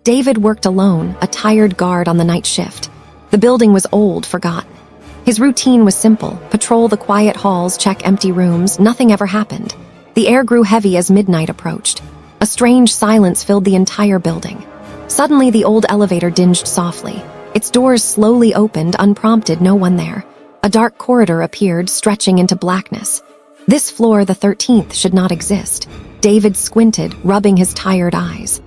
David worked alone, a tired guard on the night shift. The building was old, forgotten. His routine was simple: patrol the quiet halls, check empty rooms. Nothing ever happened. The air grew heavy as midnight approached. A strange silence filled the entire building. Suddenly, the old elevator dinged softly. Its doors slowly opened, unprompted, no one there. A dark corridor appeared, stretching into blackness. This floor, the 13th, should not exist. David squinted, rubbing his tired eyes.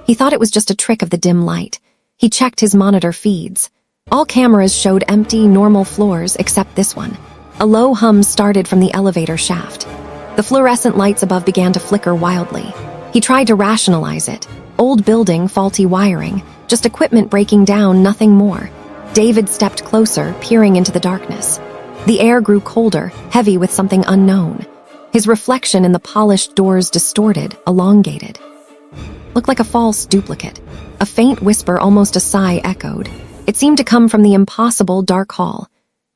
He thought it was just a trick of the dim light. He checked his monitor feeds. All cameras showed empty, normal floors except this one. A low hum started from the elevator shaft. The fluorescent lights above began to flicker wildly. He tried to rationalize it. Old building, faulty wiring, just equipment breaking down, nothing more. David stepped closer, peering into the darkness. The air grew colder, heavy with something unknown. His reflection in the polished doors distorted, elongated. Looked like a false duplicate. A faint whisper, almost a sigh, echoed. It seemed to come from the impossible dark hall.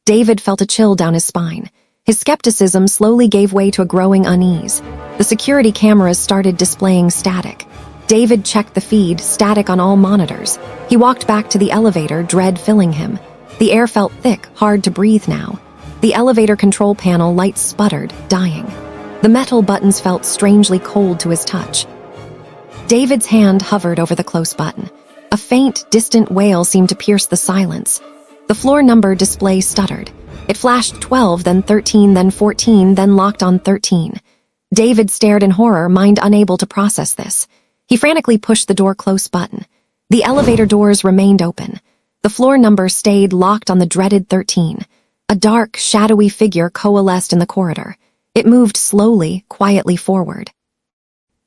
David felt a chill down his spine. His skepticism slowly gave way to a growing unease. The security cameras started displaying static. David checked the feed, static on all monitors. He walked back to the elevator, dread filling him. The air felt thick, hard to breathe now. The elevator control panel lights sputtered, dying. The metal buttons felt strangely cold to his touch. David's hand hovered over the close button. A faint, distant wail seemed to pierce the silence. The floor number display stuttered. It flashed 12, then 13, then 14, then locked on 13. David stared in horror, mind unable to process this. He frantically pushed the door close button. The elevator doors remained open. The floor number stayed locked on the dreaded 13. A dark, shadowy figure coalesced in the corridor. It moved slowly, quietly forward.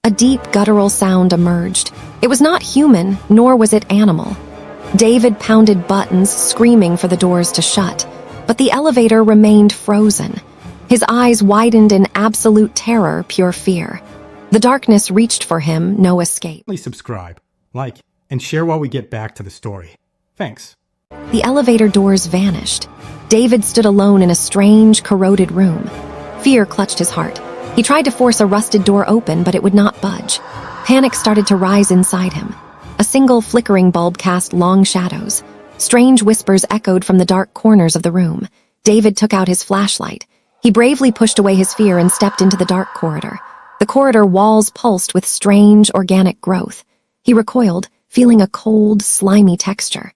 A deep, guttural sound emerged. It was not human, nor was it animal. David pounded buttons, screaming for the doors to shut. But the elevator remained frozen. His eyes widened in absolute terror, pure fear. The darkness reached for him, no escape. Please subscribe, like, and share while we get back to the story. Thanks. The elevator doors vanished. David stood alone in a strange, corroded room. Fear clutched his heart. He tried to force a rusted door open, but it would not budge. Panic started to rise inside him. A single flickering bulb cast long shadows. Strange whispers echoed from the dark corners of the room. David took out his flashlight. He bravely pushed away his fear and stepped into the dark corridor. The corridor walls pulsed with strange, organic growth. He recoiled, feeling a cold, slimy texture.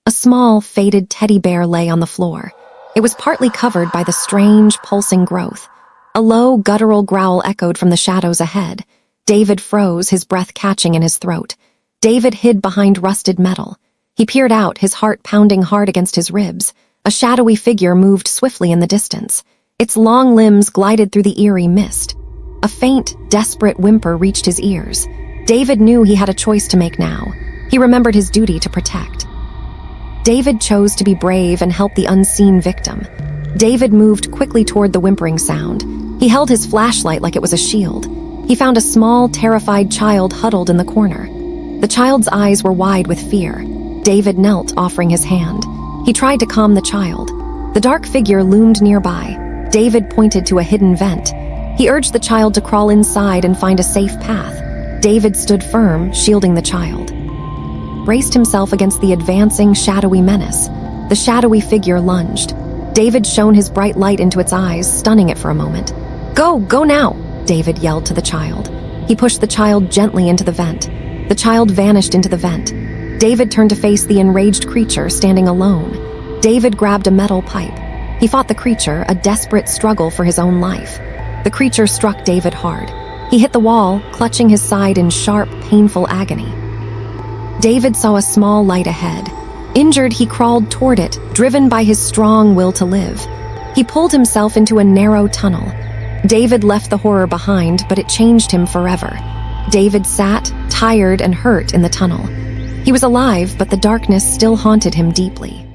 A small, faded teddy bear lay on the floor. It was partly covered by the strange, pulsing growth. A low, guttural growl echoed from the shadows ahead. David froze, his breath catching in his throat. David hid behind rusted metal. He peered out, his heart pounding hard against his ribs. A shadowy figure moved swiftly in the distance. Its long limbs glided through the eerie mist. A faint, desperate whimper reached his ears. David knew he had a choice to make now. He remembered his duty to protect. David chose to be brave and help the unseen victim. David moved quickly toward the whimpering sound. He held his flashlight like it was a shield. He found a small, terrified child huddled in the corner. The child's eyes were wide with fear. David knelt, offering his hand. He tried to calm the child. The dark figure loomed nearby. David pointed to a hidden vent. He urged the child to crawl inside and find a safe path. David stood firm, shielding the child. Braced himself against the advancing, shadowy menace. The shadowy figure lunged. David shone his bright light into its eyes, stunning it for a moment. Go now!" David yelled to the child. He pushed the child gently into the vent. The child vanished into the vent. David turned to face the enraged creature standing alone. David grabbed a metal pipe. He fought the creature, a desperate struggle for his own life. The creature struck David hard. He hit the wall, clutching his side in sharp, painful agony. David saw a small light ahead. Injured, he crawled toward it, driven by his strong will to live. He pulled himself into a narrow tunnel. David left the horror behind, but it changed him forever. David sat, tired and hurt, in the tunnel. He was alive, but the darkness still haunted him deeply.